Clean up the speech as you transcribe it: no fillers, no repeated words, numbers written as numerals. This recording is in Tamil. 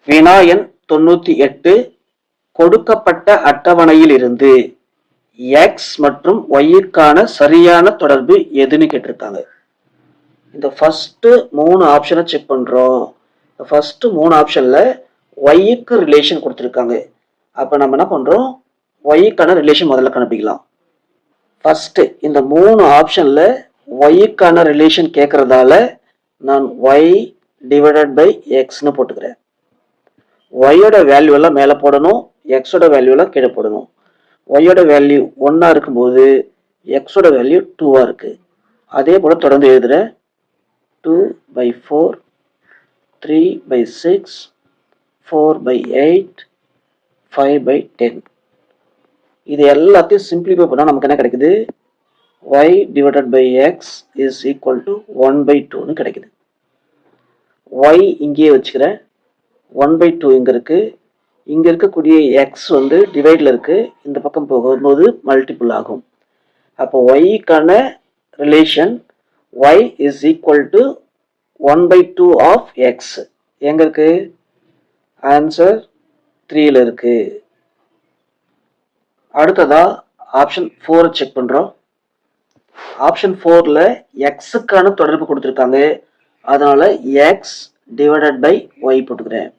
வினா எண் 98. கொடுக்கப்பட்ட அட்டவணையில் இருந்து எக்ஸ் மற்றும் ஒய்க்கான சரியான தொடர்பு எதுன்னு கேட்டிருக்காங்க. இந்த ஃபர்ஸ்ட் 3 ஆப்ஷனை செக் பண்றோம். ஃபர்ஸ்ட் 3 ஆப்ஷன்ல ஒய்க்கு ரிலேஷன் கொடுத்துருக்காங்க. அப்ப நம்ம என்ன பண்றோம், ஒய்க்கான ரிலேஷன் முதல்ல கண்டுபிடிக்கலாம். ஃபர்ஸ்ட் இந்த 3 ஆப்ஷன்ல ஒய்க்கான ரிலேஷன் கேட்கறதால நான் ஒய் டிவைடட் பை எக்ஸ்னு போட்டுக்கிறேன். ஒய்யோட வேல்யூ எல்லாம் மேலே போடணும், எக்ஸோட வேல்யூ எல்லாம் கீழே போடணும். ஒய்யோட வேல்யூ 1 இருக்கும்போது எக்ஸோட வேல்யூ 2 இருக்கு. அதே போல தொடர்ந்து எழுதுறேன். 2/4, 3/6, 4/8, 5/10. இது எல்லாத்தையும் சிம்பிளிஃபை பண்ணா நமக்கு என்ன கிடைக்குது, y divided by x is equal to 1/2 கிடைக்குது. y இங்கேயே வச்சுக்கிறேன். 1/2 இங்க இருக்கு. இங்க இருக்கக்கூடிய x வந்து டிவைட்ல இருக்கு. இந்த பக்கம் போகும்போது மல்டிபிள் ஆகும். அப்போ y-க்கான relation y is equal to 1/2 of x. எங்க இருக்கு, ஆன்சர் 3ல இருக்கு. அடுத்ததா ஆப்ஷன் 4 செக் பண்றோம். ஆப்ஷன் 4ல எக்ஸுக்கான தொடர்பு கொடுத்துருக்காங்க. அதனால x டிவைடட் பை y போட்டுக்கிறேன்.